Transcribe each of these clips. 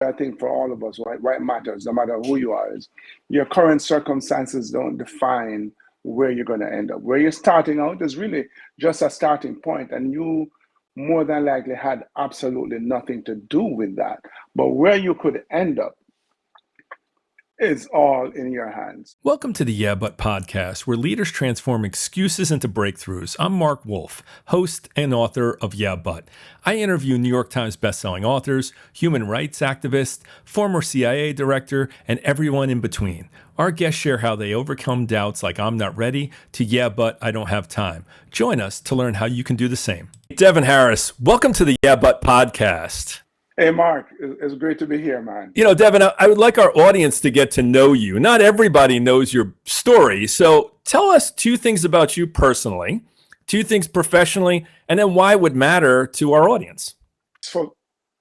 I think for all of us, what matters, no matter who you are, is your current circumstances don't define where you're going to end up. Where you're starting out is really just a starting point, and you more than likely had absolutely nothing to do with that. But where you could end up is all in your hands. Welcome to the Yeah But podcast, where leaders transform excuses into breakthroughs. I'm Marc Wolfe, host and author of Yeah But. I interview New York Times bestselling authors, human rights activists, former CIA director, and everyone in between. Our guests share how they overcome doubts like I'm not ready to yeah, but I don't have time. Join us to learn how you can do the same. Devon Harris, welcome to the Yeah But podcast. Hey, Mark, it's great to be here, man. You know, Devon, I would like our audience to get to know you. Not everybody knows your story. So tell us two things about you personally, two things professionally, and then why it would matter to our audience. For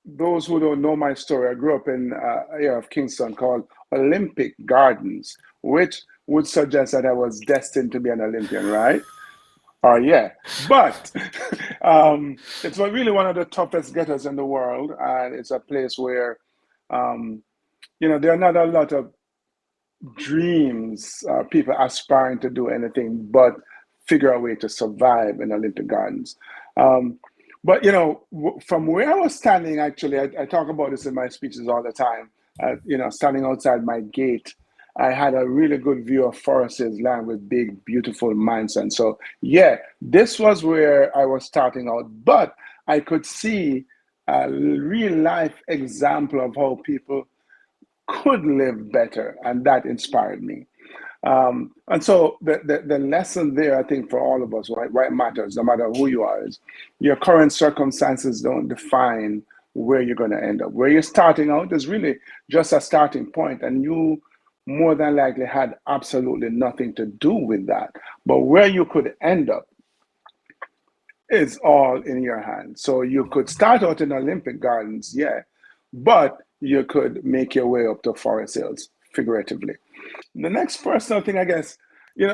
those who don't know my story, I grew up in an area of Kingston called Olympic Gardens, which would suggest that I was destined to be an Olympian, right? Yeah, but it's really one of the toughest ghettos in the world, and it's a place where, there are not a lot of dreams, people aspiring to do anything but figure a way to survive in Olympic Gardens. But from where I was standing, actually, I talk about this in my speeches all the time. Standing outside my gate, I had a really good view of Forest Hills land with big, beautiful mountains. And so, this was where I was starting out. But I could see a real life example of how people could live better. And that inspired me. And so the lesson there, I think, for all of us, what matters, no matter who you are, is your current circumstances don't define where you're going to end up. Where you're starting out is really just a starting point, and you more than likely had absolutely nothing to do with that. But where you could end up is all in your hands. So you could start out in Olympic Gardens, but you could make your way up to Forest Hills, figuratively. The next personal thing, I guess,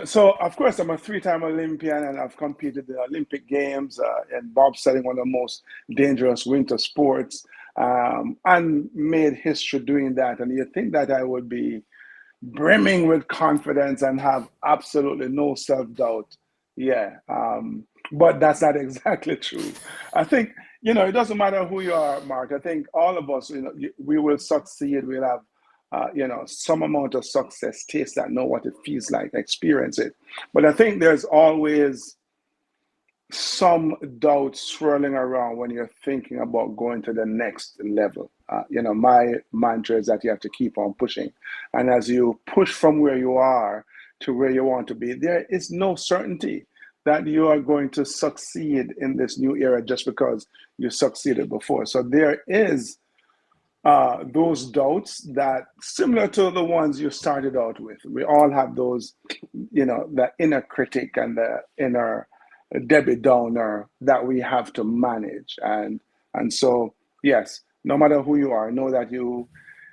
so of course I'm a three-time Olympian, and I've competed in the Olympic Games in bobsledding, one of the most dangerous winter sports, and made history doing that. And you think that I would be brimming with confidence and have absolutely no self-doubt. But that's not exactly true. I think, it doesn't matter who you are, Mark. I think all of us, we will succeed. We'll have some amount of success, taste that, know what it feels like, experience it. But I think there's always some doubt swirling around when you're thinking about going to the next level. My mantra is that you have to keep on pushing. And as you push from where you are to where you want to be, there is no certainty that you are going to succeed in this new era just because you succeeded before. So there is those doubts that similar to the ones you started out with. We all have those, the inner critic and the inner Debbie Downer that we have to manage. And so, yes, no matter who you are, know that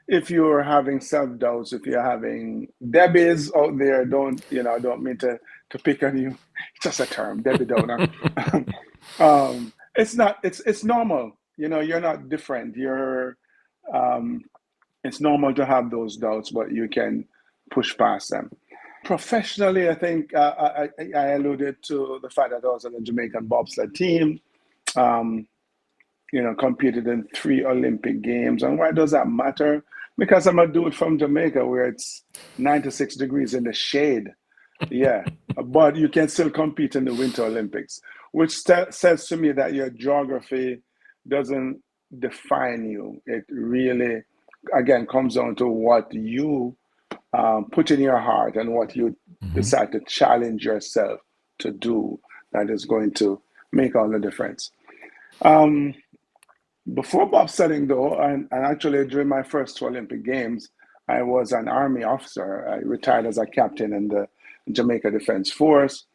if you're having self-doubts, if you're having Debbies out there, don't mean to pick on you. It's just a term, Debbie Downer. It's normal. You're not different. It's normal to have those doubts, but you can push past them. Professionally, I think I alluded to the fact that I was on the Jamaican Bobsled Team, competed in 3 Olympic Games. And why does that matter? Because I'm a dude from Jamaica where it's 96 degrees in the shade. But you can still compete in the Winter Olympics, which says to me that your geography doesn't define you. It really, again, comes down to what you put in your heart and what you decide to challenge yourself to do that is going to make all the difference. Before bobsledding, though, and actually during my first 2 Olympic Games, I was an Army officer. I retired as a captain in the Jamaica Defense Force.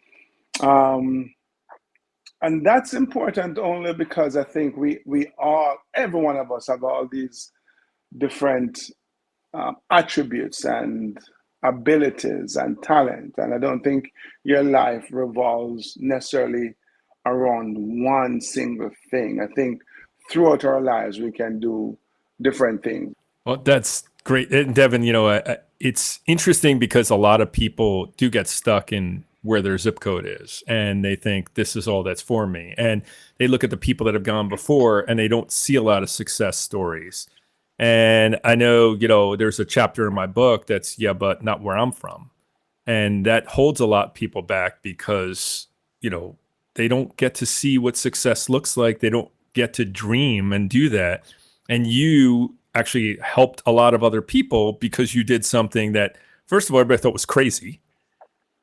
And that's important only because I think every one of us have all these different attributes and abilities and talent. And I don't think your life revolves necessarily around one single thing. I think throughout our lives, we can do different things. Well, that's great. And Devin, it's interesting because a lot of people do get stuck in where their zip code is and they think this is all that's for me. And they look at the people that have gone before and they don't see a lot of success stories. And I know, there's a chapter in my book that's, yeah, but not where I'm from. And that holds a lot of people back because, they don't get to see what success looks like. They don't get to dream and do that. And you actually helped a lot of other people because you did something that, first of all, everybody thought was crazy.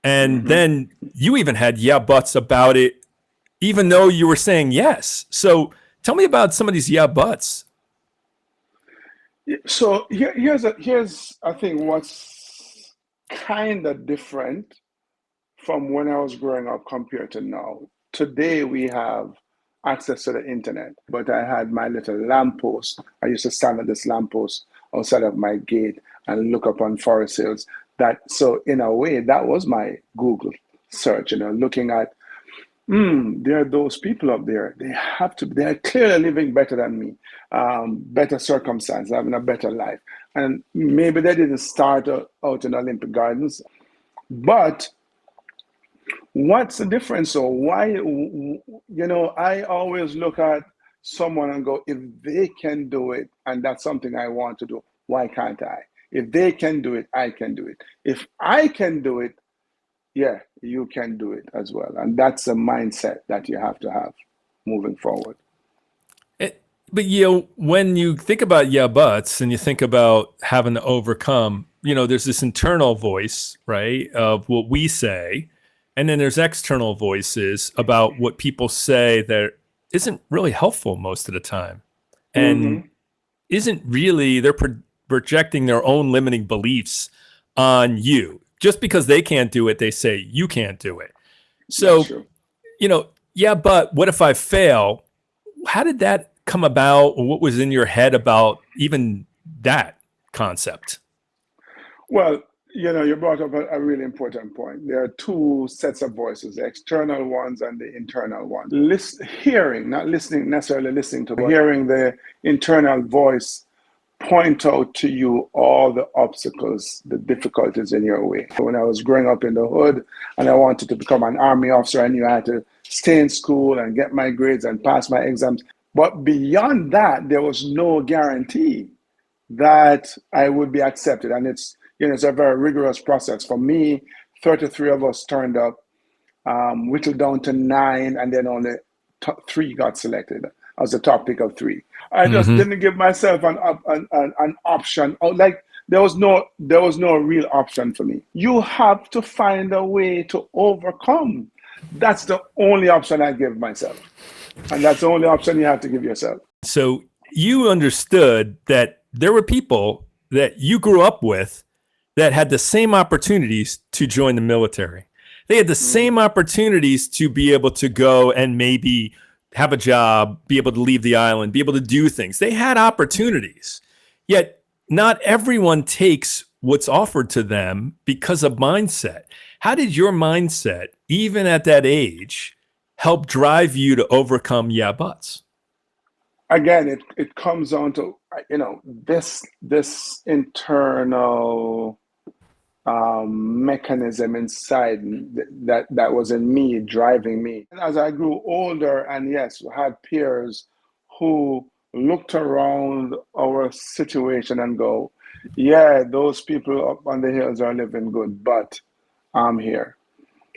And then you even had yeah buts about it, even though you were saying yes. So tell me about some of these yeah buts. So here's I think what's kind of different from when I was growing up compared to now. Today we have access to the internet, but I had my little lamppost. I used to stand at this lamppost outside of my gate and look up on Forest Hills. So in a way, that was my Google search, looking at, there are those people up there. They're clearly living better than me, better circumstances, having a better life. And maybe they didn't start out in Olympic Gardens, but what's the difference? So why, I always look at someone and go, if they can do it, and that's something I want to do, why can't I? If they can do it, I can do it. If I can do it, yeah, you can do it as well. And that's a mindset that you have to have moving forward. But, when you think about yeah buts and you think about having to overcome, there's this internal voice, right, of what we say. And then there's external voices about what people say that isn't really helpful most of the time. And isn't really, they're projecting their own limiting beliefs on you. Just because they can't do it, they say you can't do it. So, yeah, but what if I fail? How did that come about? Or what was in your head about even that concept? Well, you brought up a really important point. There are two sets of voices, the external ones and the internal ones. Hearing, not listening, necessarily listening to, but hearing the internal voice point out to you all the obstacles, the difficulties in your way. When I was growing up in the hood and I wanted to become an army officer, I knew I had to stay in school and get my grades and pass my exams. But beyond that, there was no guarantee that I would be accepted. And it's a very rigorous process. For me, 33 of us turned up, whittled down to 9, and then only 3 got selected. I was the top pick of 3. I just didn't give myself an option. Like there was no real option for me. You have to find a way to overcome. That's the only option I give myself. And that's the only option you have to give yourself. So you understood that there were people that you grew up with that had the same opportunities to join the military. They had the same opportunities to be able to go and maybe have a job, be able to leave the island, be able to do things. They had opportunities. Yet not everyone takes what's offered to them because of mindset. How did your mindset, even at that age, help drive you to overcome yeah buts? Again, it comes down to this internal mechanism inside that was in me, driving me. And as I grew older, and yes, had peers who looked around our situation and go, yeah, those people up on the hills are living good, but I'm here.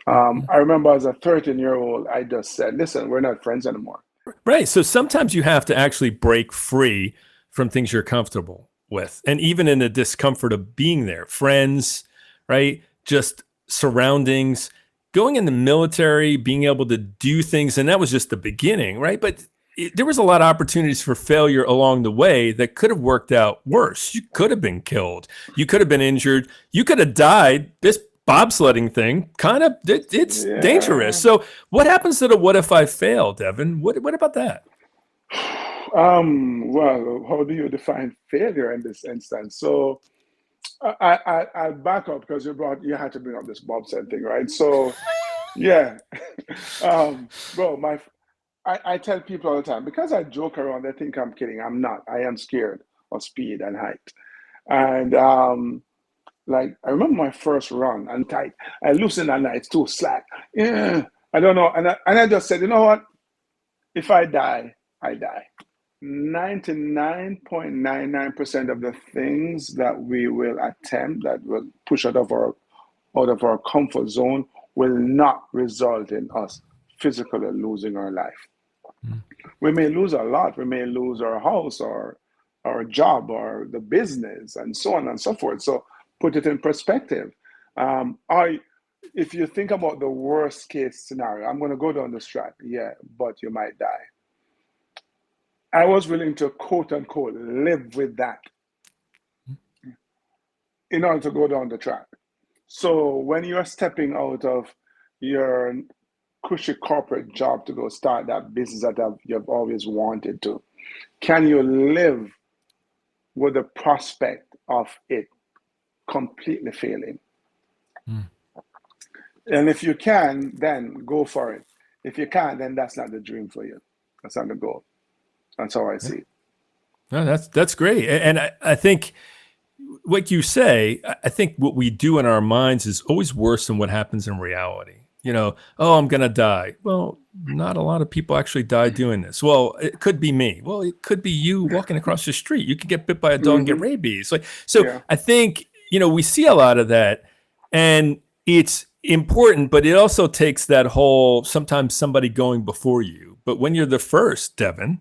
I remember as a 13-year-old, I just said, listen, we're not friends anymore. Right. So sometimes you have to actually break free from things you're comfortable with. And even in the discomfort of being there, friends, right? Just surroundings, going in the military, being able to do things. And that was just the beginning, right? But there was a lot of opportunities for failure along the way that could have worked out worse. You could have been killed. You could have been injured. You could have died. This bobsledding thing, it's dangerous. So what happens to the what if I fail, Devin? What about that? Well, how do you define failure in this instance? So I back up because you had to bring up this bobsled thing, right? So yeah, bro, I tell people all the time, because I joke around, they think I'm kidding. I'm not. I am scared or speed and height. And like I remember my first run and tight. I loosened and it's too slack. Yeah, I don't know. And I just said, you know what? If I die, I die. 99.99% of the things that we will attempt that will push out of our comfort zone will not result in us physically losing our life. Mm. We may lose a lot. We may lose our house or our job or the business and so on and so forth. So put it in perspective. If you think about the worst case scenario, I'm going to go down this track. Yeah, but you might die. I was willing to quote unquote live with that in order to go down the track. So when you're stepping out of your cushy corporate job to go start that business that you've always wanted to, can you live with the prospect of it completely failing? Mm. And if you can, then go for it. If you can't, then that's not the dream for you. That's not the goal. That's how I see it. No, that's great. And I think, like you say, I think what we do in our minds is always worse than what happens in reality. You know, oh, I'm going to die. Well, not a lot of people actually die doing this. Well, it could be me. Well, it could be you walking across the street. You could get bit by a dog and get rabies. I think, we see a lot of that, and it's important, but it also takes that whole, sometimes somebody going before you. But when you're the first, Devon,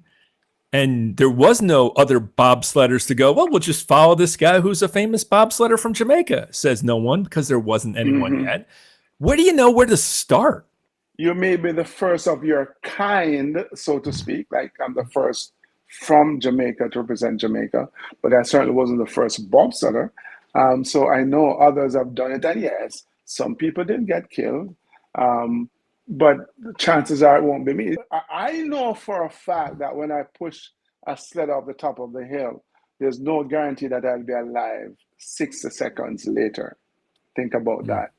and there was no other bobsledders to go, well, we'll just follow this guy who's a famous bobsledder from Jamaica, says no one, because there wasn't anyone yet. Where do you know where to start? You may be the first of your kind, so to speak. Like I'm the first from Jamaica to represent Jamaica, but I certainly wasn't the first bobsledder. So I know others have done it, and yes, some people did get killed. But chances are it won't be me. I know for a fact that when I push a sled off the top of the hill, there's no guarantee that I'll be alive 60 seconds later. Think about that.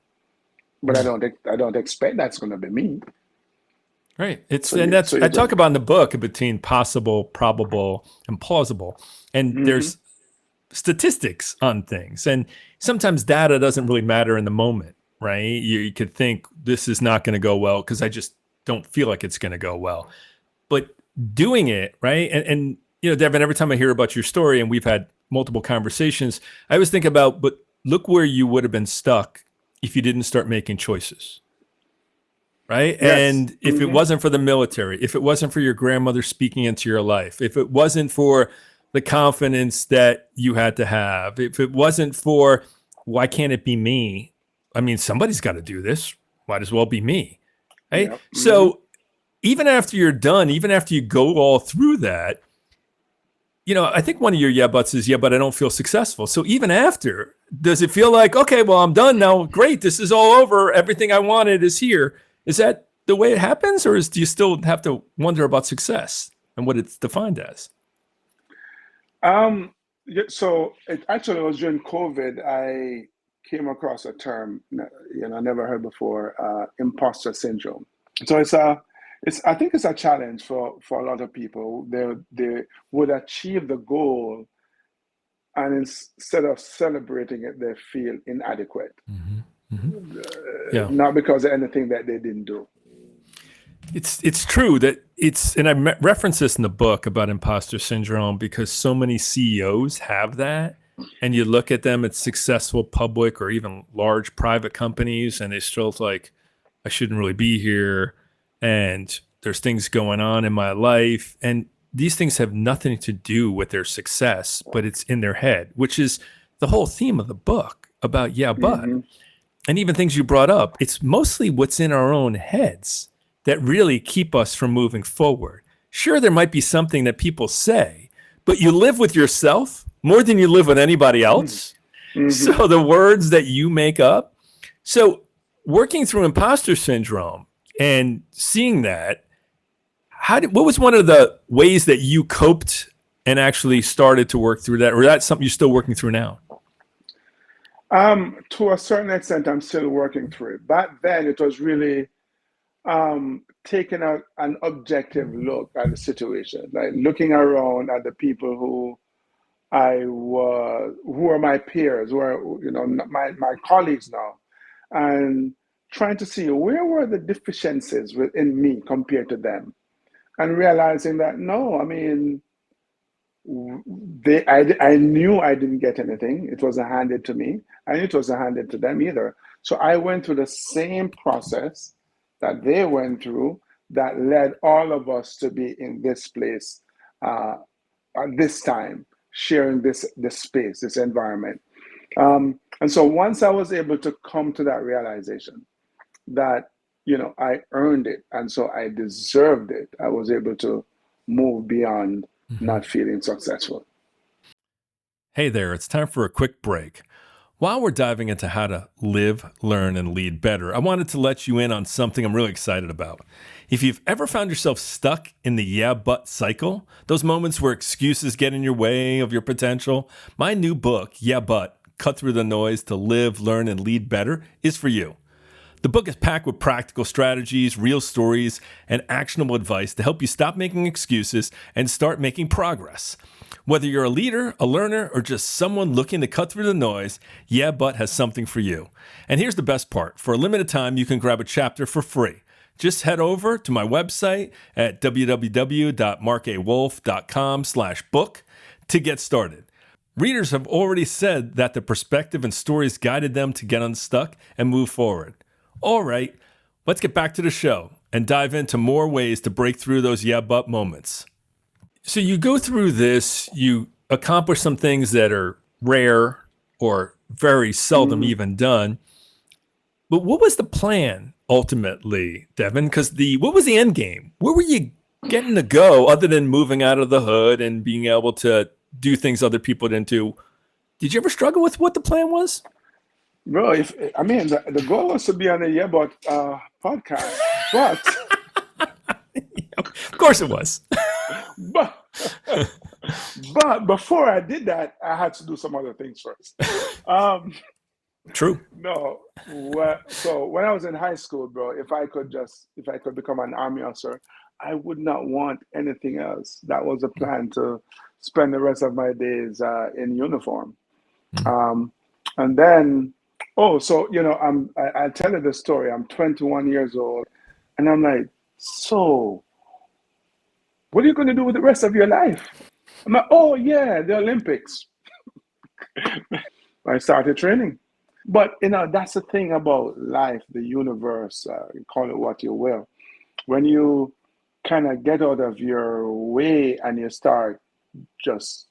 But I don't expect that's going to be me. Right. I talk about in the book between possible, probable, and plausible. And there's statistics on things. And sometimes data doesn't really matter in the moment. Right? You could think this is not going to go well because I just don't feel like it's going to go well. But doing it, right? And Devon, every time I hear about your story, and we've had multiple conversations, I always think about, but look where you would have been stuck if you didn't start making choices. Right? Yes. And if it wasn't for the military, if it wasn't for your grandmother speaking into your life, if it wasn't for the confidence that you had to have, if it wasn't for, why can't it be me? I mean, somebody's got to do this. Might as well be me. Right? Yep. So even after you're done, even after you go all through that, I think one of your yeah buts is, yeah, but I don't feel successful. So even after, does it feel like, okay, well, I'm done now. Great. This is all over. Everything I wanted is here. Is that the way it happens? Or do you still have to wonder about success and what it's defined as? So it actually was during COVID, I came across a term, I never heard before, Imposter Syndrome. So I think it's a challenge for a lot of people. They would achieve the goal, and instead of celebrating it, they feel inadequate. Not because of anything that they didn't do. It's true that and I reference this in the book about imposter syndrome because so many CEOs have that. And you look at them at successful public or even large private companies, and they still like, I shouldn't really be here. And there's things going on in my life. And these things have nothing to do with their success, but it's in their head, which is the whole theme of the book about yeah, but. And even things you brought up, it's mostly what's in our own heads that really keep us from moving forward. Sure, there might be something that people say, but you live with yourself more than you live with anybody else. So the words that you make up. So working through imposter syndrome and seeing that, what was one of the ways that you coped and actually started to work through that? Or that's something you're still working through now? To a certain extent, I'm still working through it. Back then, it was really taking an objective look at the situation, like looking around at the people who who are my peers, who are, my colleagues now, and trying to see where were the deficiencies within me compared to them, and realizing that no, I mean, I knew I didn't get anything. It wasn't handed to me, and it wasn't handed to them either. So I went through the same process that they went through that led all of us to be in this place at this time, sharing this space, this environment. And so once I was able to come to that realization that, I earned it, and so I deserved it, I was able to move beyond not feeling successful. Hey there, it's time for a quick break. While we're diving into how to live, learn, and lead better, I wanted to let you in on something I'm really excited about. If you've ever found yourself stuck in the yeah, but cycle, those moments where excuses get in your way of your potential, my new book, Yeah, But, Cut Through the Noise to Live, Learn, and Lead Better is for you. The book is packed with practical strategies, real stories, and actionable advice to help you stop making excuses and start making progress. Whether you're a leader, a learner, or just someone looking to cut through the noise, Yeah, But has something for you. And here's the best part. For a limited time, you can grab a chapter for free. Just head over to my website at www.marcawolfe.com/book to get started. Readers have already said that the perspective and stories guided them to get unstuck and move forward. All right, let's get back to the show and dive into more ways to break through those yeah, but moments. So you go through this, you accomplish some things that are rare or very seldom even done. But what was the plan ultimately, Devon? Because what was the end game? Where were you getting to go other than moving out of the hood and being able to do things other people didn't do? Did you ever struggle with what the plan was? Bro, the goal was to be on the Yeah But podcast, but Of course it was. but but before I did that, I had to do some other things first. True. No, so when I was in high school, bro, if I could become an army officer, I would not want anything else. That was a plan, to spend the rest of my days in uniform. And then, so I'll tell you the story. I'm 21 years old, and I'm like, so what are you going to do with the rest of your life? I'm like, oh yeah, the Olympics. I started training. But that's the thing about life, the universe, call it what you will. When you kind of get out of your way and you start just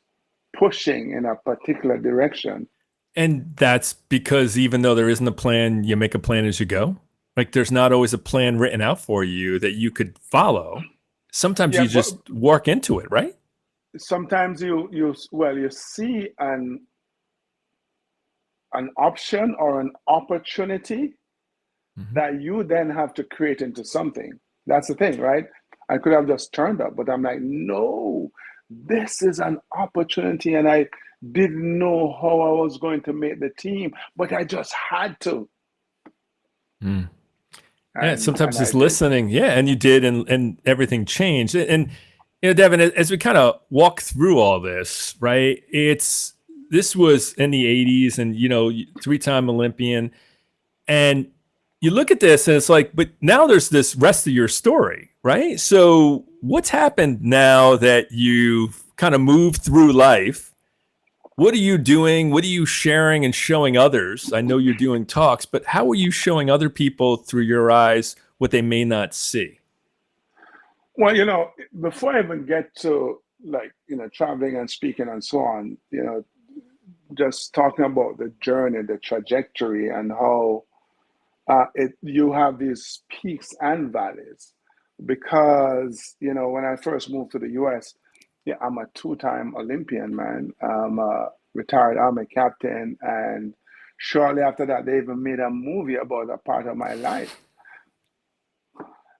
pushing in a particular direction. And that's because even though there isn't a plan, you make a plan as you go. Like there's not always a plan written out for you that you could follow. Sometimes you just work into it, right? Sometimes you see an option or an opportunity that you then have to create into something. That's the thing, right? I could have just turned up, but I'm like, no, this is an opportunity, and I didn't know how I was going to make the team, but I just had to. Sometimes just listening. Yeah, and you did, and everything changed. And Devon, as we kind of walk through all this, right? This was in the 80s, and 3-time Olympian, and you look at this and it's like, but now there's this rest of your story, right? So what's happened now that you've kind of moved through life? What are you doing? What are you sharing and showing others? I know you're doing talks, but how are you showing other people through your eyes what they may not see? Well, before I even get to traveling and speaking and so on, just talking about the journey, the trajectory, and how you have these peaks and valleys. Because when I first moved to the U.S., I'm a 2-time Olympian, man. I'm a retired Army captain, and shortly after that, they even made a movie about a part of my life.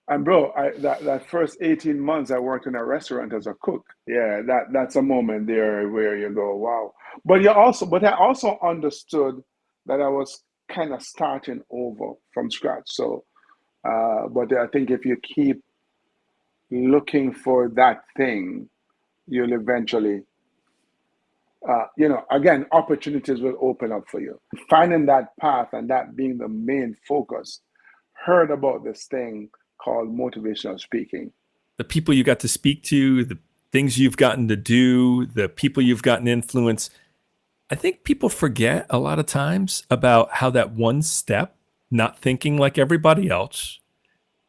And bro, that first 18 months, I worked in a restaurant as a cook. Yeah, that's a moment there where you go, wow. But I also understood that I was kind of starting over from scratch. So, but I think if you keep looking for that thing, you'll eventually again, opportunities will open up for you. Finding that path and that being the main focus, heard about this thing called motivational speaking. The people you got to speak to, the things you've gotten to do, the people you've gotten influence. I think people forget a lot of times about how that one step, not thinking like everybody else,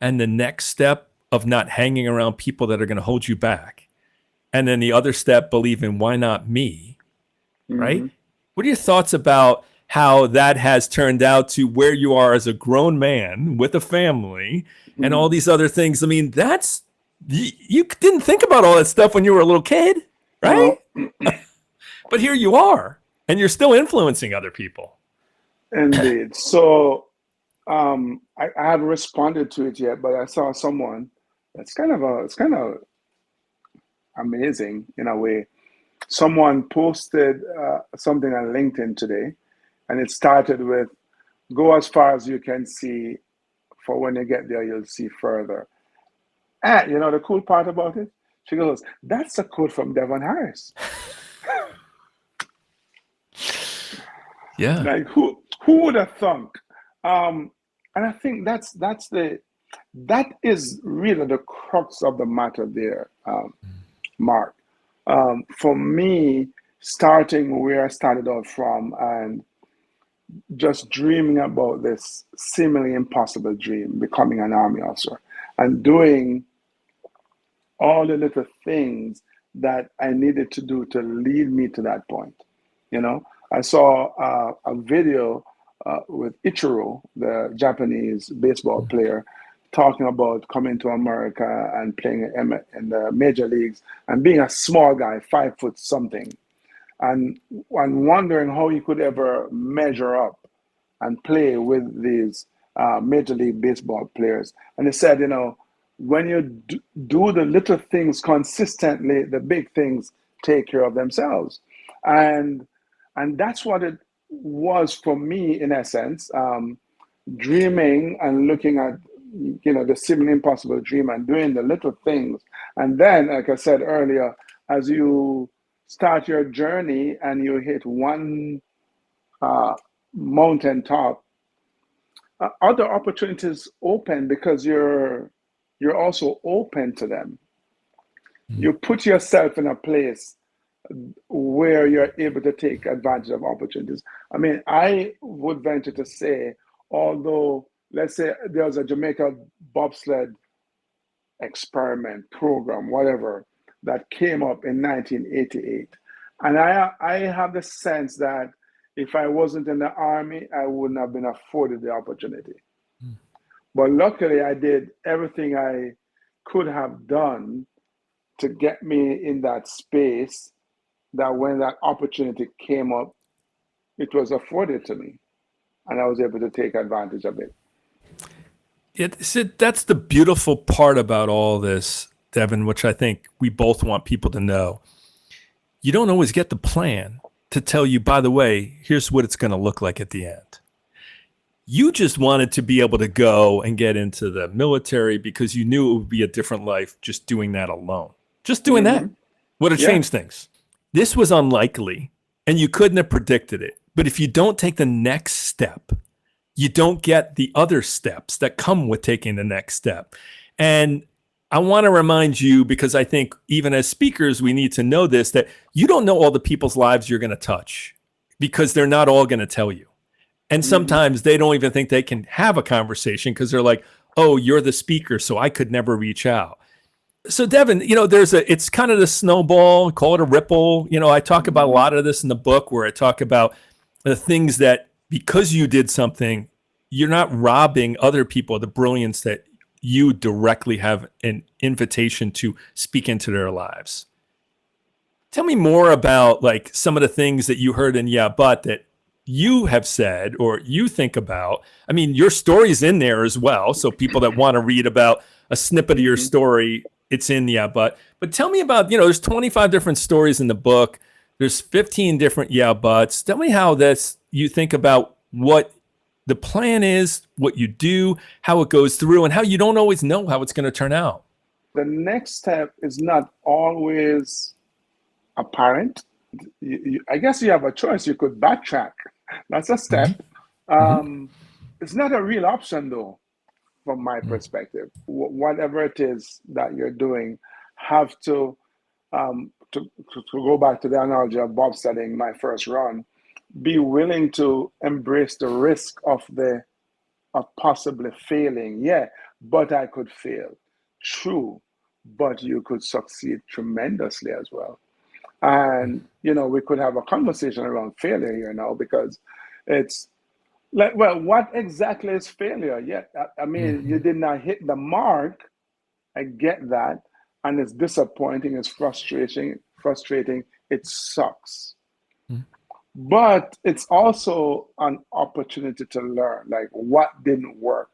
and the next step of not hanging around people that are going to hold you back. And then the other step, believing, why not me? Right? Mm-hmm. What are your thoughts about how that has turned out to where you are as a grown man with a family and all these other things? I mean, you didn't think about all that stuff when you were a little kid, right? No. But here you are, and you're still influencing other people. Indeed. So I haven't responded to it yet, but I saw someone it's kind of amazing in a way. Someone posted something on LinkedIn today, and it started with, "Go as far as you can see, for when you get there, you'll see further." And the cool part about it, she goes, "That's a quote from Devon Harris." Yeah. Like who would have thunk? And I think that is really the crux of the matter there, Mark. For me, starting where I started out from and just dreaming about this seemingly impossible dream, becoming an army officer, and doing all the little things that I needed to do to lead me to that point. I saw a video with Ichiro, the Japanese baseball player, talking about coming to America and playing in the major leagues and being a small guy, 5 foot something, and wondering how he could ever measure up and play with these major league baseball players. And he said, when you do the little things consistently, the big things take care of themselves. And that's what it was for me, in essence, dreaming and looking at, the seemingly impossible dream and doing the little things. And then, like I said earlier, as you start your journey and you hit one mountaintop, other opportunities open because you're also open to them. You put yourself in a place where you're able to take advantage of opportunities. I mean, I would venture to say, although, let's say there's a Jamaican Bobsled experiment program, whatever, that came up in 1988. And I have the sense that if I wasn't in the army, I wouldn't have been afforded the opportunity. But luckily, I did everything I could have done to get me in that space, that when that opportunity came up, it was afforded to me, and I was able to take advantage of it. That's the beautiful part about all this, Devon, which I think we both want people to know. You don't always get the plan to tell you, by the way, here's what it's going to look like at the end. You just wanted to be able to go and get into the military because you knew it would be a different life just doing that alone. Just doing that would have changed things. This was unlikely, and you couldn't have predicted it. But if you don't take the next step, you don't get the other steps that come with taking the next step. And I want to remind you, because I think even as speakers, we need to know this, that you don't know all the people's lives you're going to touch because they're not all going to tell you. And sometimes they don't even think they can have a conversation because they're like, oh, you're the speaker, so I could never reach out. So Devon, it's kind of the snowball, call it a ripple. I talk about a lot of this in the book where I talk about the things that because you did something, you're not robbing other people of the brilliance that you directly have an invitation to speak into their lives. Tell me more about like some of the things that you heard in Yeah, But that you have said or you think about. I mean, your story's in there as well. So people that want to read about a snippet of your story, it's in Yeah, But tell me about, there's 25 different stories in the book. There's 15 different Yeah, Buts. Tell me how you think about what the plan is, what you do, how it goes through, and how you don't always know how it's going to turn out. The next step is not always apparent. I guess you have a choice. You could backtrack. That's a Hmm. step. Hmm. It's not a real option, though, from my perspective. Whatever it is that you're doing, have to go back to the analogy of bobsledding, my first run, be willing to embrace the risk of possibly failing. Yeah, but I could fail. True, but you could succeed tremendously as well. And we could have a conversation around failure here now, because it's like, well, what exactly is failure? Yeah, I mean, you Hmm. did not hit the mark. I get that, and it's disappointing. It's frustrating. Frustrating. It sucks. But it's also an opportunity to learn. Like, what didn't work?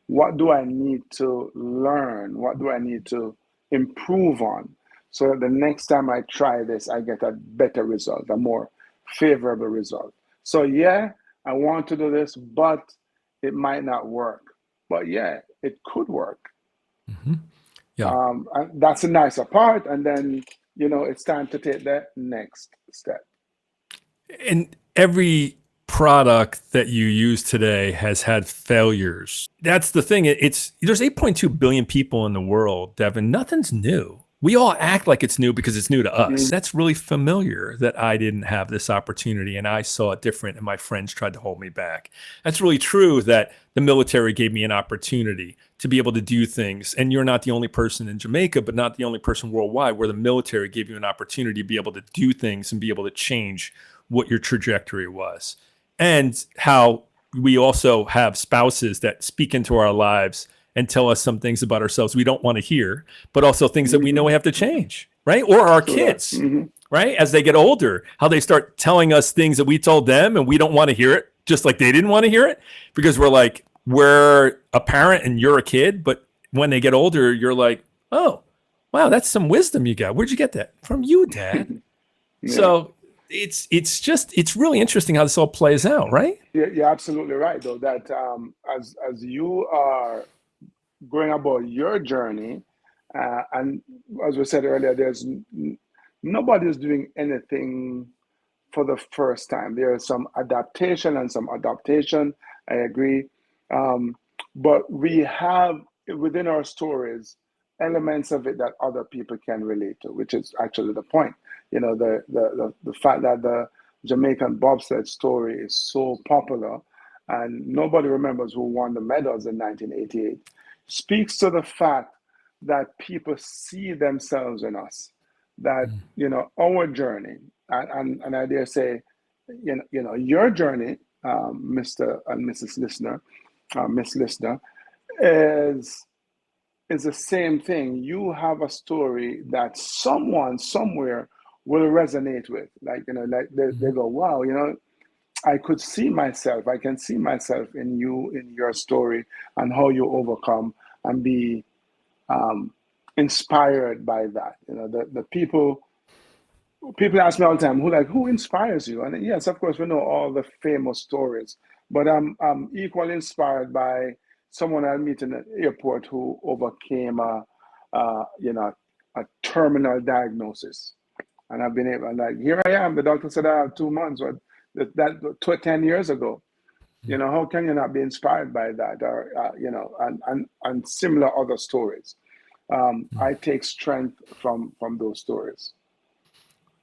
What do I need to learn? What do I need to improve on, so that the next time I try this, I get a better result, a more favorable result? So, yeah, I want to do this, but it might not work. But yeah, it could work. Hmm. Yeah. And that's a nicer part. And then, it's time to take the next step. And every product that you use today has had failures. That's the thing. It's there's 8.2 billion people in the world, Devin. Nothing's new. We all act like it's new because it's new to us. Mm, That's really familiar that I didn't have this opportunity and I saw it different and my friends tried to hold me back. That's really true that the military gave me an opportunity to be able to do things. And you're not the only person in Jamaica, but not the only person worldwide where the military gave you an opportunity to be able to do things and be able to change what your trajectory was. And how we also have spouses that speak into our lives and tell us some things about ourselves we don't want to hear, but also things that we know mhm. we have to change, right? Or our True that. kids, right? As they get older, how they start telling us things that we told them and we don't want to hear it, just like they didn't want to hear it, because we're a parent and you're a kid. But when they get older, you're like, oh, wow, that's some wisdom you got. Where'd you get that? From you, Dad. Yeah. So it's really interesting how this all plays out, right? You're absolutely right, though, that as you are going about your journey, and as we said earlier, nobody's doing anything for the first time. There is some adaptation and some adaptation. I agree. Um, but we have within our stories elements of it that other people can relate to, which is actually the point. The fact that the Jamaican bobsled story is so popular and nobody remembers who won the medals in 1988 speaks to the fact that people see themselves in us, that our journey, and I dare say, your journey, Mr. and Mrs. Listener, Miss Listener, is is the same thing. You have a story that someone somewhere will resonate with. Like, like they go, wow, I could see myself. I can see myself in you, in your story, and how you overcome and be um, inspired by that. The people ask me all the time, who inspires you? And yes, of course, we know all the famous stories, but I'm equally inspired by someone I meet in the airport who overcame a terminal diagnosis, and I've been able. And like, here I am. The doctor said I have 2 months. Or that 10 years ago. How can you not be inspired by that? Or and similar other stories. I take strength from those stories.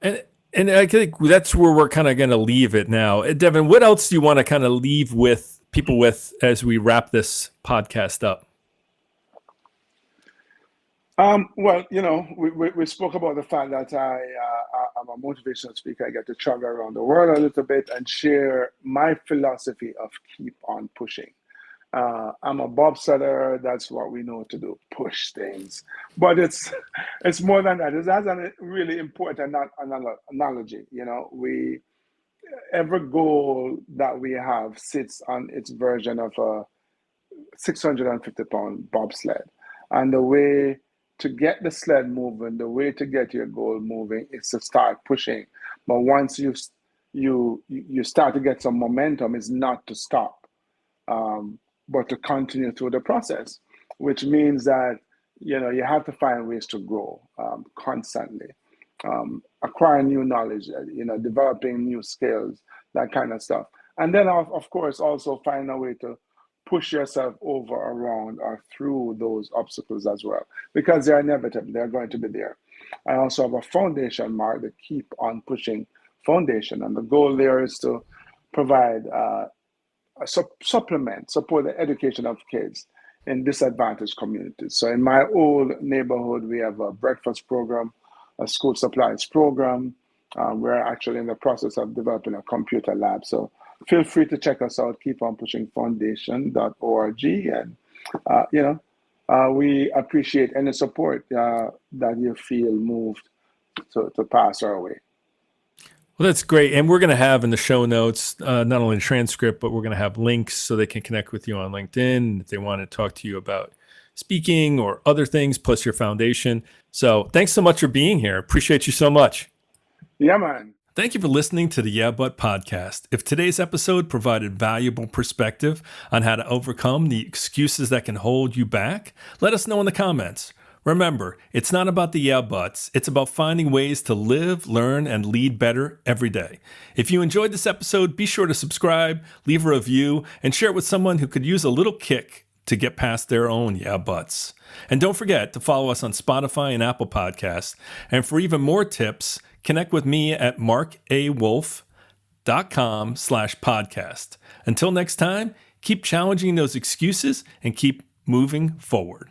And and I think that's where we're kind of going to leave it now. Devin, what else do you want to kind of leave with people with as we wrap this podcast up? Well, we spoke about the fact that I'm a motivational speaker. I get to travel around the world a little bit and share my philosophy of keep on pushing. I'm a bobsledder. That's what we know to do, push things. But it's more than that. That's a really important analogy. We every goal that we have sits on its version of a 650-pound bobsled. And the way to get the sled moving, the way to get your goal moving is to start pushing. But once you start to get some momentum, is not to stop, but to continue through the process, which means that you have to find ways to grow constantly. acquiring new knowledge, developing new skills, that kind of stuff. And then, of course, also find a way to push yourself over, around, or through those obstacles as well, because they're inevitable. They're going to be there. I also have a foundation, Mark, that keep on pushing foundation. And the goal there is to provide support the education of kids in disadvantaged communities. So in my old neighborhood, we have a breakfast program, a school supplies program. We're actually in the process of developing a computer lab. So feel free to check us out, keeponpushingfoundation.org. And, we appreciate any support that you feel moved to pass our way. Well, that's great. And we're going to have in the show notes, not only the transcript, but we're going to have links so they can connect with you on LinkedIn if they want to talk to you about speaking or other things, plus your foundation. So thanks so much for being here. Appreciate you so much. Yeah, man. Thank you for listening to the Yeah But podcast. If today's episode provided valuable perspective on how to overcome the excuses that can hold you back, let us know in the comments. Remember, it's not about the yeah buts. It's about finding ways to live, learn, and lead better every day. If you enjoyed this episode, be sure to subscribe, leave a review, and share it with someone who could use a little kick to get past their own yeah buts. And don't forget to follow us on Spotify and Apple Podcasts. And for even more tips, connect with me at marcawolfe.com/podcast. Until next time, keep challenging those excuses and keep moving forward.